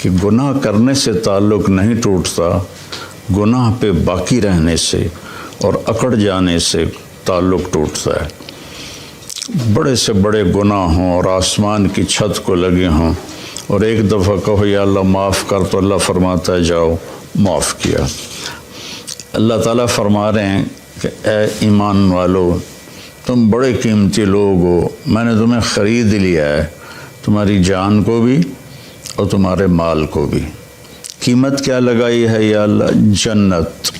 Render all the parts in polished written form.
کہ گناہ کرنے سے تعلق نہیں ٹوٹتا، گناہ پہ باقی رہنے سے اور اکڑ جانے سے تعلق ٹوٹتا ہے۔ بڑے سے بڑے گناہ ہوں اور آسمان کی چھت کو لگے ہوں اور ایک دفعہ کہو یا اللہ معاف کر، تو اللہ فرماتا ہے جاؤ معاف کیا۔ اللہ تعالیٰ فرما رہے ہیں کہ اے ایمان والو، تم بڑے قیمتی لوگ ہو، میں نے تمہیں خرید لیا ہے، تمہاری جان کو بھی اور تمہارے مال کو بھی۔ قیمت کیا لگائی ہے یا اللہ؟ جنت،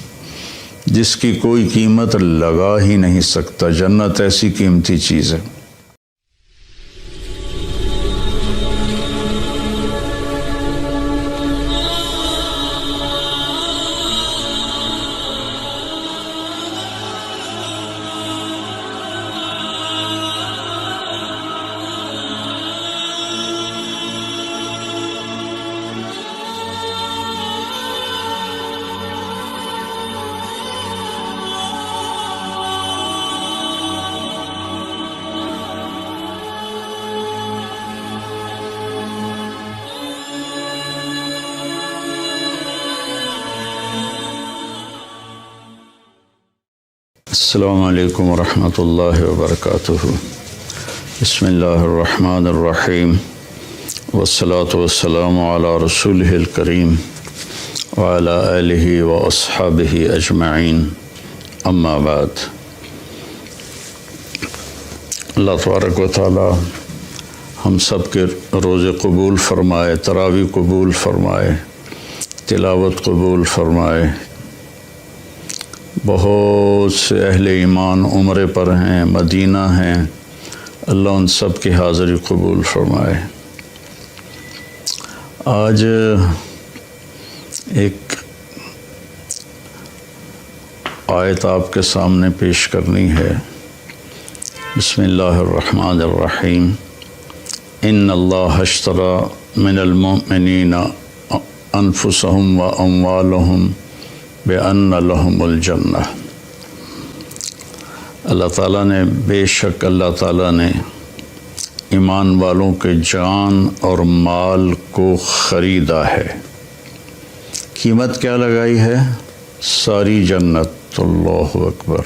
جس کی کوئی قیمت لگا ہی نہیں سکتا۔ جنت ایسی قیمتی چیز ہے۔ السلام علیکم ورحمۃ اللہ وبرکاتہ۔ بسم اللہ الرحمن الرحیم، والصلاة والسلام علی رسولہ الکریم وعلی آلہ واصحابہ اجمعین، اما بعد۔ اللہ تبارک و تعالی ہم سب کے روزے قبول فرمائے، تراویح قبول فرمائے، تلاوت قبول فرمائے۔ بہت سے اہل ایمان عمرے پر ہیں، مدینہ ہیں، اللہ ان سب کی حاضری قبول فرمائے۔ آج ایک آیت آپ کے سامنے پیش کرنی ہے۔ بسم اللہ الرحمن الرحیم۔ ان اللہ اشتری من المؤمنین انفسهم واموالهم بِأَنَّ لَهُمُ الْجَنَّةِ۔ اللہ تعالیٰ نے، بے شک اللہ تعالیٰ نے ایمان والوں کے جان اور مال کو خریدا ہے۔ قیمت کیا لگائی ہے؟ ساری جنت۔ اللہ اکبر۔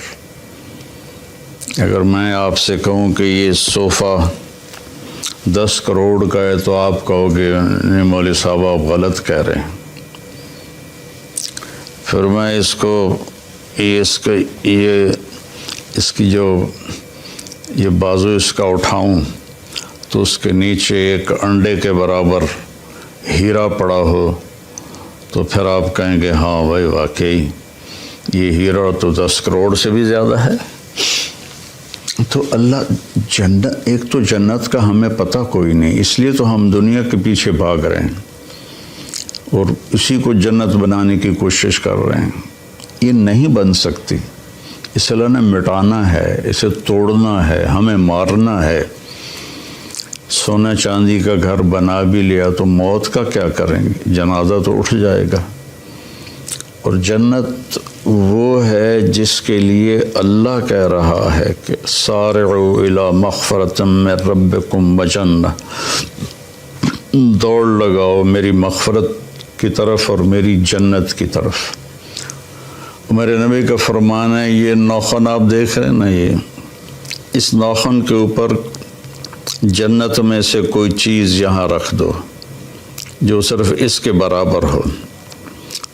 اگر میں آپ سے کہوں کہ یہ صوفہ 10 کروڑ کا ہے تو آپ کہو گے نہیں مولوی صاحب آپ غلط کہہ رہے ہیں۔ پھر میں اس کی جو یہ بازو اس کا اٹھاؤں تو اس کے نیچے ایک انڈے کے برابر ہیرا پڑا ہو تو پھر آپ کہیں گے ہاں بھائی واقعی یہ ہیرا تو 10 کروڑ سے بھی زیادہ ہے۔ تو اللہ جنت، ایک تو جنت کا ہمیں پتہ کوئی نہیں، اس لیے تو ہم دنیا کے پیچھے بھاگ رہے ہیں اور اسی کو جنت بنانے کی کوشش کر رہے ہیں۔ یہ نہیں بن سکتی، اسے اللہ نے مٹانا ہے، اسے توڑنا ہے، ہمیں مارنا ہے۔ سونا چاندی کا گھر بنا بھی لیا تو موت کا کیا کریں گے؟ جنازہ تو اٹھ جائے گا۔ اور جنت وہ ہے جس کے لیے اللہ کہہ رہا ہے کہ سارعوا الی مغفرۃ من ربکم وجنہ، دوڑ لگاؤ میری مغفرت کی طرف اور میری جنت کی طرف۔ میرے نبی کا فرمان ہے، یہ ناخن آپ دیکھ رہے ہیں نا، یہ اس ناخن کے اوپر جنت میں سے کوئی چیز یہاں رکھ دو جو صرف اس کے برابر ہو،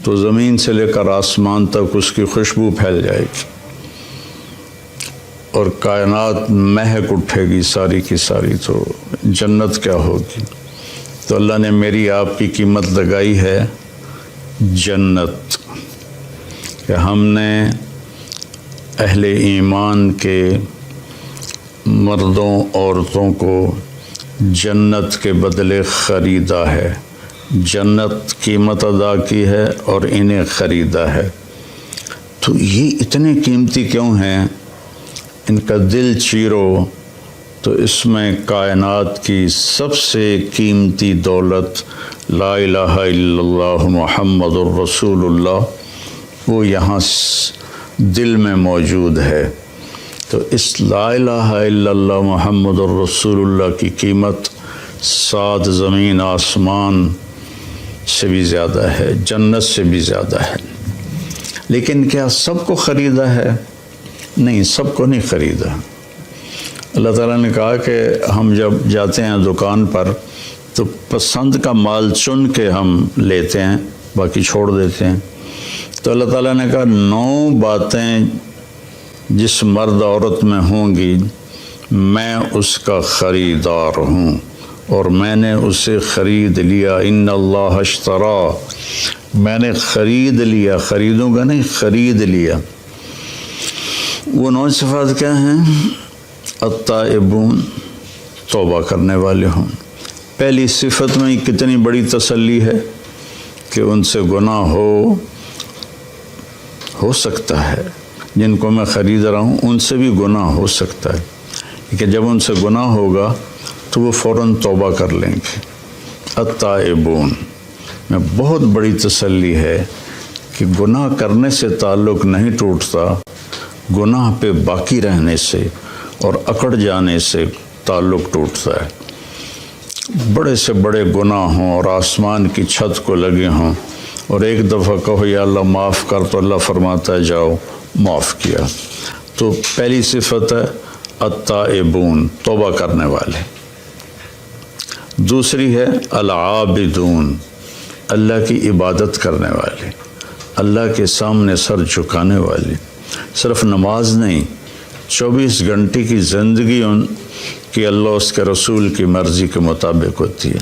تو زمین سے لے کر آسمان تک اس کی خوشبو پھیل جائے گی اور کائنات مہک اٹھے گی ساری کی ساری۔ تو جنت کیا ہوگی؟ تو اللہ نے میری آپ کی قیمت لگائی ہے جنت، کہ ہم نے اہل ایمان کے مردوں عورتوں کو جنت کے بدلے خریدا ہے، جنت قیمت ادا کی ہے اور انہیں خریدا ہے۔ تو یہ اتنے قیمتی کیوں ہیں؟ ان کا دل چیرو تو اس میں کائنات کی سب سے قیمتی دولت لا الہ الا اللہ محمد الرسول اللہ وہ یہاں دل میں موجود ہے۔ تو اس لا الہ الا اللہ محمد الرسول اللہ کی قیمت 7 زمین آسمان سے بھی زیادہ ہے، جنت سے بھی زیادہ ہے۔ لیکن کیا سب کو خریدا ہے؟ نہیں، سب کو نہیں خریدا۔ اللہ تعالیٰ نے کہا کہ ہم جب جاتے ہیں دکان پر تو پسند کا مال چن کے ہم لیتے ہیں، باقی چھوڑ دیتے ہیں۔ تو اللہ تعالیٰ نے کہا 9 باتیں جس مرد عورت میں ہوں گی میں اس کا خریدار ہوں اور میں نے اسے خرید لیا۔ ان اللہ اشترى، میں نے خرید لیا، خریدوں گا نہیں، خرید لیا۔ وہ 9 صفات کیا ہیں؟ التائبون، توبہ کرنے والے ہوں۔ پہلی صفت میں کتنی بڑی تسلی ہے کہ ان سے گناہ ہو سکتا ہے، جن کو میں خرید رہا ہوں ان سے بھی گناہ ہو سکتا ہے، لیکن جب ان سے گناہ ہوگا تو وہ فوراً توبہ کر لیں گے۔ التائبون میں بہت بڑی تسلی ہے کہ گناہ کرنے سے تعلق نہیں ٹوٹتا، گناہ پہ باقی رہنے سے اور اکڑ جانے سے تعلق ٹوٹتا ہے۔ بڑے سے بڑے گناہ ہوں اور آسمان کی چھت کو لگے ہوں اور ایک دفعہ کہو یا اللہ معاف کر تو اللہ فرماتا ہے جاؤ، معاف کیا۔ تو پہلی صفت ہے التائبون، توبہ کرنے والے۔ دوسری ہے العابدون، اللہ کی عبادت کرنے والے، اللہ کے سامنے سر جھکانے والے۔ صرف نماز نہیں، 24 گھنٹے کی زندگی ان کی اللہ اس کے رسول کی مرضی کے مطابق ہوتی ہے۔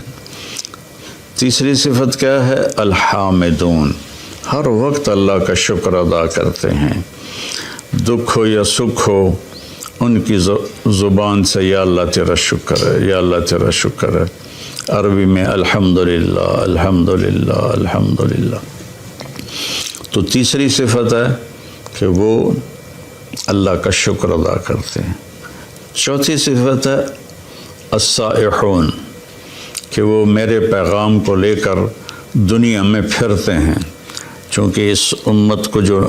تیسری صفت کیا ہے؟ الحامدون، ہر وقت اللہ کا شکر ادا کرتے ہیں، دکھ ہو یا سکھ ہو ان کی زبان سے یا اللہ تیرا شکر ہے، یا اللہ تیرا شکر ہے۔ عربی میں الحمدللہ الحمدللہ الحمدللہ۔ تو تیسری صفت ہے کہ وہ اللہ کا شکر ادا کرتے ہیں۔ چوتھی صفت ہے السائحون، کہ وہ میرے پیغام کو لے کر دنیا میں پھرتے ہیں، چونکہ اس امت کو جو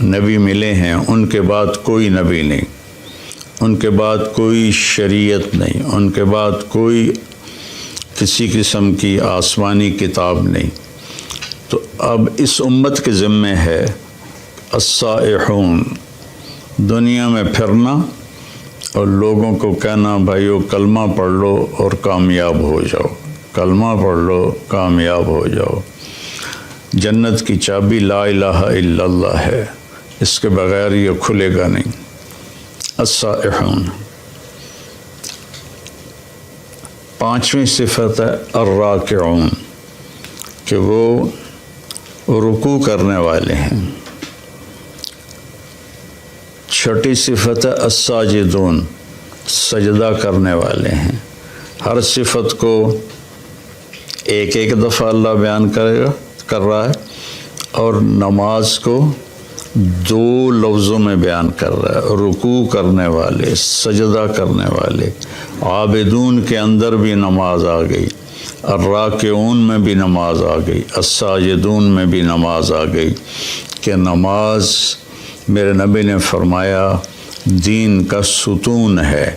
نبی ملے ہیں ان کے بعد کوئی نبی نہیں، ان کے بعد کوئی شریعت نہیں، ان کے بعد کوئی کسی قسم کی آسمانی کتاب نہیں۔ تو اب اس امت کے ذمے ہے السائحون، دنیا میں پھرنا اور لوگوں کو کہنا بھائیو کلمہ پڑھ لو اور کامیاب ہو جاؤ، کلمہ پڑھ لو کامیاب ہو جاؤ۔ جنت کی چابی لا الہ الا اللہ ہے، اس کے بغیر یہ کھلے گا نہیں۔ السائحون۔ پانچویں صفت ہے الراکعون، کہ وہ رکوع کرنے والے ہیں۔ چھٹی صفت ہے الساجدون، سجدہ کرنے والے ہیں۔ ہر صفت کو ایک ایک دفعہ اللہ بیان کر رہا ہے اور نماز کو 2 لفظوں میں بیان کر رہا ہے۔ رکوع کرنے والے، سجدہ کرنے والے، عابدون کے اندر بھی نماز آ گئی، الراکعون میں بھی نماز آ گئی، الساجدون میں بھی نماز آ گئی، کہ نماز میرے نبی نے فرمایا دین کا ستون ہے،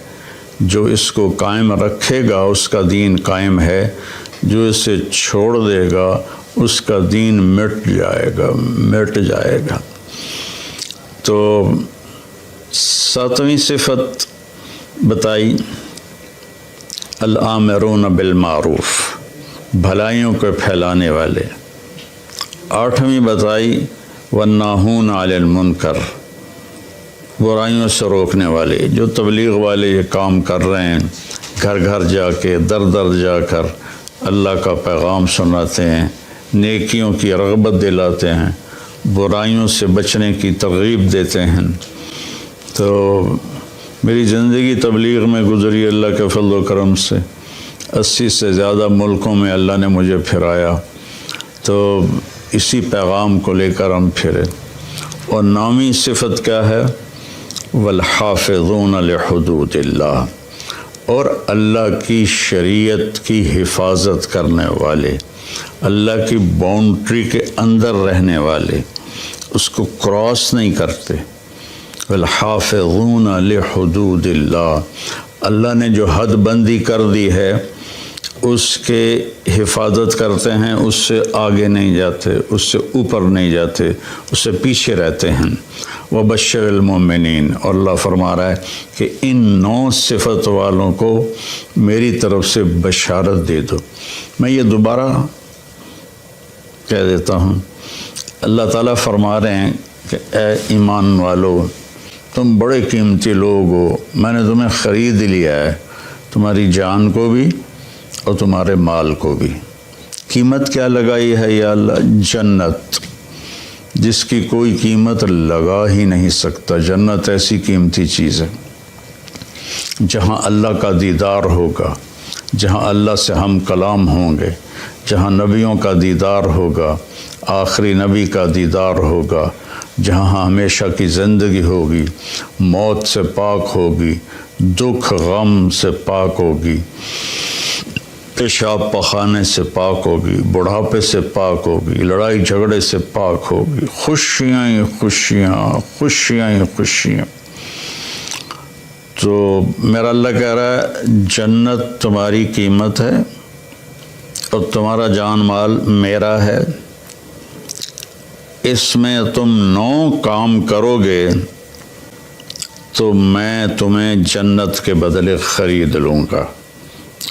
جو اس کو قائم رکھے گا اس کا دین قائم ہے، جو اسے چھوڑ دے گا اس کا دین مٹ جائے گا۔ تو 7ویں صفت بتائی الآمرون بالمعروف، بھلائیوں کو پھیلانے والے۔ 8ویں بتائی والناہون علی المنکر، برائیوں سے روکنے والے۔ جو تبلیغ والے یہ کام کر رہے ہیں، گھر گھر جا کے در در جا کر اللہ کا پیغام سناتے ہیں، نیکیوں کی رغبت دلاتے ہیں، برائیوں سے بچنے کی ترغیب دیتے ہیں۔ تو میری زندگی تبلیغ میں گزری اللہ کے فضل و کرم سے، 80 سے زیادہ ملکوں میں اللہ نے مجھے پھرایا، تو اسی پیغام کو لے کر ہم پھرے۔ اور 9ویں صفت کیا ہے؟ والحافظون لحدود اللہ، اور اللہ کی شریعت کی حفاظت کرنے والے، اللہ کی باؤنڈری کے اندر رہنے والے، اس کو کراس نہیں کرتے۔ والحافظون لحدود اللہ، اللہ نے جو حد بندی کر دی ہے اس کے حفاظت کرتے ہیں، اس سے آگے نہیں جاتے، اس سے اوپر نہیں جاتے، اس سے پیچھے رہتے ہیں۔ وبشر المؤمنین، اور اللہ فرما رہا ہے کہ ان 9 صفت والوں کو میری طرف سے بشارت دے دو۔ میں یہ دوبارہ کہہ دیتا ہوں، اللہ تعالیٰ فرما رہے ہیں کہ اے ایمان والو، تم بڑے قیمتی لوگ ہو، میں نے تمہیں خرید لیا ہے، تمہاری جان کو بھی اور تمہارے مال کو بھی۔ قیمت کیا لگائی ہے یا اللہ؟ جنت، جس کی کوئی قیمت لگا ہی نہیں سکتا۔ جنت ایسی قیمتی چیز ہے جہاں اللہ کا دیدار ہوگا، جہاں اللہ سے ہم کلام ہوں گے، جہاں نبیوں کا دیدار ہوگا، آخری نبی کا دیدار ہوگا، جہاں ہمیشہ کی زندگی ہوگی، موت سے پاک ہوگی، دکھ غم سے پاک ہوگی، پیشاب پخانے سے پاک ہوگی، بڑھاپے سے پاک ہوگی، لڑائی جھگڑے سے پاک ہوگی، خوشیاں ہی خوشیاں، خوشیاں ہی خوشیاں۔ تو میرا اللہ کہہ رہا ہے جنت تمہاری قیمت ہے اور تمہارا جان مال میرا ہے، اس میں تم 9 کام کرو گے تو میں تمہیں جنت کے بدلے خرید لوں گا،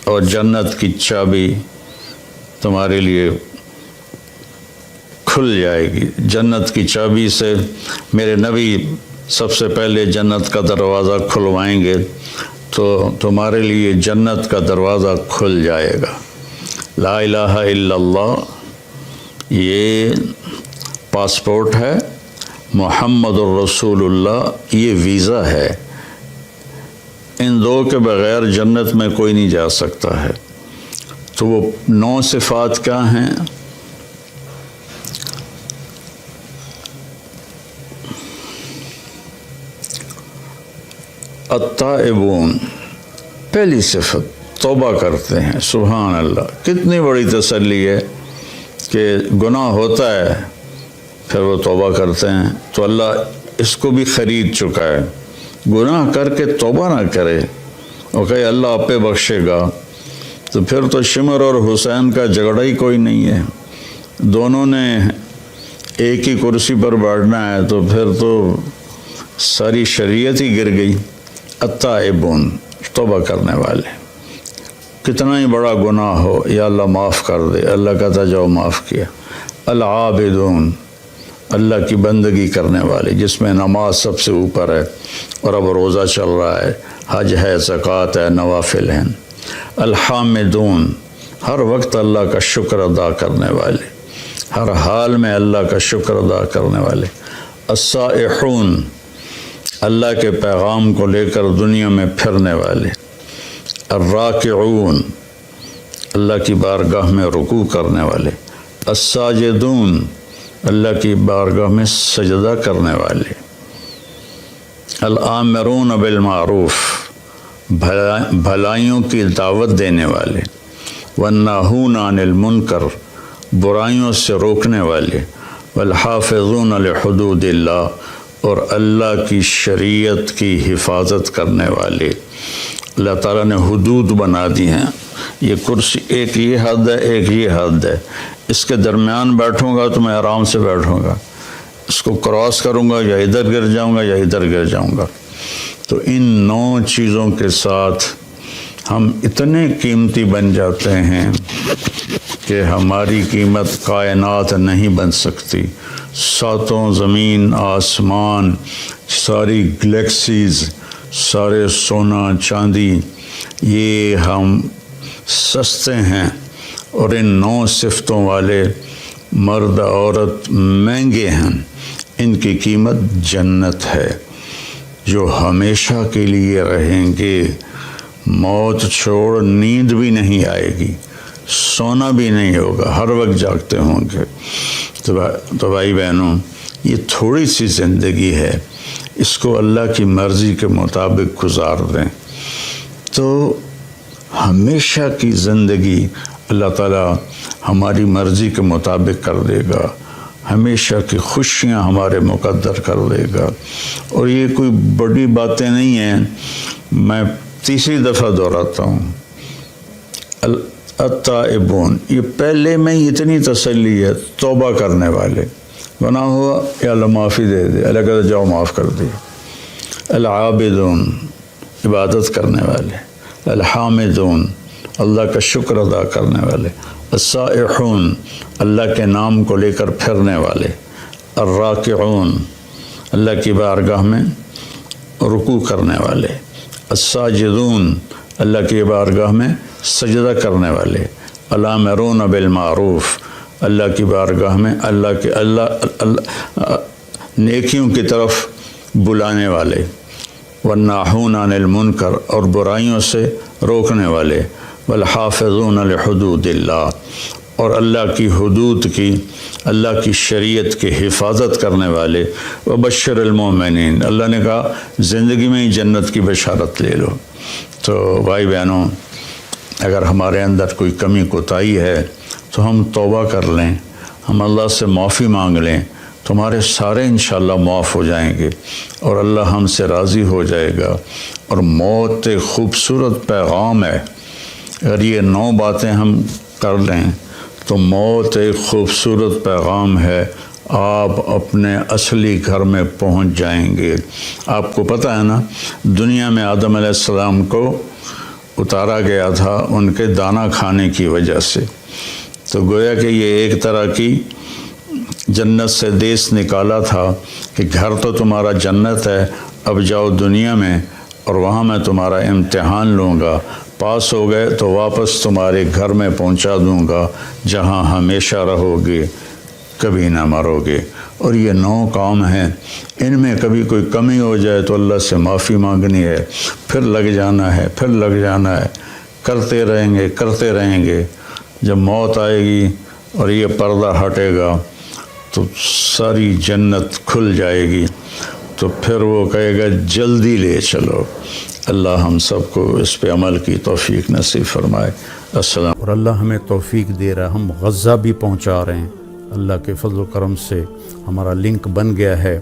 اور جنت کی چابی تمہارے لیے کھل جائے گی۔ جنت کی چابی سے میرے نبی سب سے پہلے جنت کا دروازہ کھلوائیں گے تو تمہارے لیے جنت کا دروازہ کھل جائے گا۔ لا الہ الا اللہ یہ پاسپورٹ ہے، محمد الرسول اللہ یہ ویزا ہے، ان 2 کے بغیر جنت میں کوئی نہیں جا سکتا ہے۔ تو وہ 9 صفات کیا ہیں؟ التائبون، پہلی صفت توبہ کرتے ہیں۔ سبحان اللہ، کتنی بڑی تسلی ہے کہ گناہ ہوتا ہے پھر وہ توبہ کرتے ہیں، تو اللہ اس کو بھی خرید چکا ہے۔ گناہ کر کے توبہ نہ کرے اور کہے اللہ آپ پہ بخشے گا، تو پھر تو شمر اور حسین کا جھگڑا ہی کوئی نہیں ہے، دونوں نے ایک ہی کرسی پر بیٹھنا ہے، تو پھر تو ساری شریعت ہی گر گئی۔ التائبون، توبہ کرنے والے، کتنا ہی بڑا گناہ ہو یا اللہ معاف کر دے، اللہ کہتا جاؤ معاف کیا۔ العابدون، اللہ کی بندگی کرنے والے، جس میں نماز سب سے اوپر ہے اور اب روزہ چل رہا ہے، حج ہے، زکوٰۃ ہے، نوافل ہیں۔ الحامدون، ہر وقت اللہ کا شکر ادا کرنے والے، ہر حال میں اللہ کا شکر ادا کرنے والے۔ السائحون، اللہ کے پیغام کو لے کر دنیا میں پھرنے والے۔ الراکعون، اللہ کی بارگاہ میں رکوع کرنے والے۔ الساجدون، اللہ کی بارگاہ میں سجدہ کرنے والے۔ الآمرون بالمعروف، بھلائیوں کی دعوت دینے والے۔ والناہون عن المنکر، برائیوں سے روکنے والے۔ والحافظون لحدود اللہ، اور اللہ کی شریعت کی حفاظت کرنے والے۔ اللہ تعالیٰ نے حدود بنا دی ہیں، یہ کرسی ایک یہ حد ہے، ایک یہ حد ہے، اس کے درمیان بیٹھوں گا تو میں آرام سے بیٹھوں گا، اس کو کراس کروں گا یا ادھر گر جاؤں گا یا ادھر گر جاؤں گا۔ تو ان 9 چیزوں کے ساتھ ہم اتنے قیمتی بن جاتے ہیں کہ ہماری قیمت کائنات نہیں بن سکتی۔ 7 زمین آسمان، ساری گلیکسیز، سارے سونا چاندی، یہ ہم سستے ہیں، اور ان 9 صفتوں والے مرد عورت مہنگے ہیں۔ ان کی قیمت جنت ہے جو ہمیشہ کے لیے رہیں گے، موت چھوڑ نیند بھی نہیں آئے گی، سونا بھی نہیں ہوگا، ہر وقت جاگتے ہوں گے۔ تو بھائی بہنوں، یہ تھوڑی سی زندگی ہے، اس کو اللہ کی مرضی کے مطابق گزار دیں تو ہمیشہ کی زندگی اللہ تعالیٰ ہماری مرضی کے مطابق کر دے گا، ہمیشہ کی خوشیاں ہمارے مقدر کر دے گا۔ اور یہ کوئی بڑی باتیں نہیں ہیں، میں تیسری دفعہ دہراتا ہوں، التائبون، یہ پہلے میں ہی اتنی تسلی ہے، توبہ کرنے والے، گناہ ہوا یا اللہ معافی دے دے، اللہ کہتا جاؤ معاف کر دے۔ العابدون، عبادت کرنے والے، الحامدون، اللہ کا شکر ادا کرنے والے، السائحون، اللہ کے نام کو لے کر پھرنے والے، الراکعون، اللہ کی بارگاہ میں رکوع کرنے والے، الساجدون، اللہ کی بارگاہ میں سجدہ کرنے والے، الامرون بالمعروف، اللہ کی بارگاہ میں اللہ نیکیوں کی طرف بلانے والے، والناہون عن المنکر، اور برائیوں سے روکنے والے، والحافظون لحدود اللہ، اور اللہ کی حدود کی، اللہ کی شریعت کی حفاظت کرنے والے، وبشر المومنین، اللہ نے کہا زندگی میں ہی جنت کی بشارت لے لو۔ تو بھائی بہنوں، اگر ہمارے اندر کوئی کمی کوتاہی ہے تو ہم توبہ کر لیں، ہم اللہ سے معافی مانگ لیں، تمہارے سارے انشاءاللہ معاف ہو جائیں گے اور اللہ ہم سے راضی ہو جائے گا۔ اور موت ایک خوبصورت پیغام ہے، اگر یہ 9 باتیں ہم کر لیں تو موت ایک خوبصورت پیغام ہے، آپ اپنے اصلی گھر میں پہنچ جائیں گے۔ آپ کو پتہ ہے نا، دنیا میں آدم علیہ السلام کو اتارا گیا تھا ان کے دانا کھانے کی وجہ سے، تو گویا کہ یہ ایک طرح کی جنت سے دیس نکالا تھا کہ گھر تو تمہارا جنت ہے، اب جاؤ دنیا میں اور وہاں میں تمہارا امتحان لوں گا، پاس ہو گئے تو واپس تمہارے گھر میں پہنچا دوں گا جہاں ہمیشہ رہو گے، کبھی نہ مرو گے۔ اور یہ 9 کام ہیں، ان میں کبھی کوئی کمی ہو جائے تو اللہ سے معافی مانگنی ہے، پھر لگ جانا ہے، پھر لگ جانا ہے، کرتے رہیں گے۔ جب موت آئے گی اور یہ پردہ ہٹے گا تو ساری جنت کھل جائے گی، تو پھر وہ کہے گا جلدی لے چلو۔ اللہ ہم سب کو اس پہ عمل کی توفیق نصیب فرمائے۔ السلام۔ اور اللہ ہمیں توفیق دے رہا ہے، ہم غزہ بھی پہنچا رہے ہیں، اللہ کے فضل و کرم سے ہمارا لنک بن گیا ہے،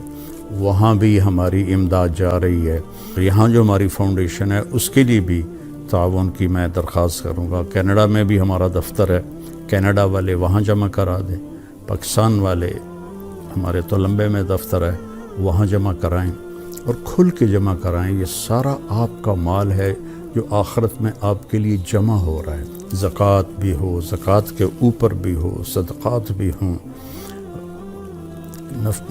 وہاں بھی ہماری امداد جا رہی ہے۔ یہاں جو ہماری فاؤنڈیشن ہے اس کے لیے بھی تعاون کی میں درخواست کروں گا۔ کینیڈا میں بھی ہمارا دفتر ہے، کینیڈا والے وہاں جمع کرا دیں، پاکستان والے ہمارے تولمبے میں دفتر ہے وہاں جمع کرائیں، اور کھل کے جمع کرائیں۔ یہ سارا آپ کا مال ہے جو آخرت میں آپ کے لیے جمع ہو رہا ہے، زکوٰۃ بھی ہو، زکوٰۃ کے اوپر بھی ہو، صدقات بھی ہوں،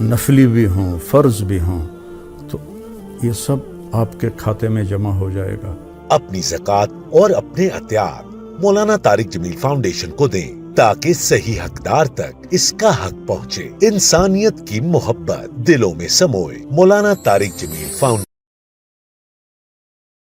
نفلی بھی ہوں، فرض بھی ہوں، تو یہ سب آپ کے کھاتے میں جمع ہو جائے گا۔ اپنی زکوٰۃ اور اپنے عطیات مولانا طارق جمیل فاؤنڈیشن کو دیں تاکہ صحیح حقدار تک اس کا حق پہنچے۔ انسانیت کی محبت دلوں میں سموئے۔ مولانا طارق جمیل فاؤنڈیشن۔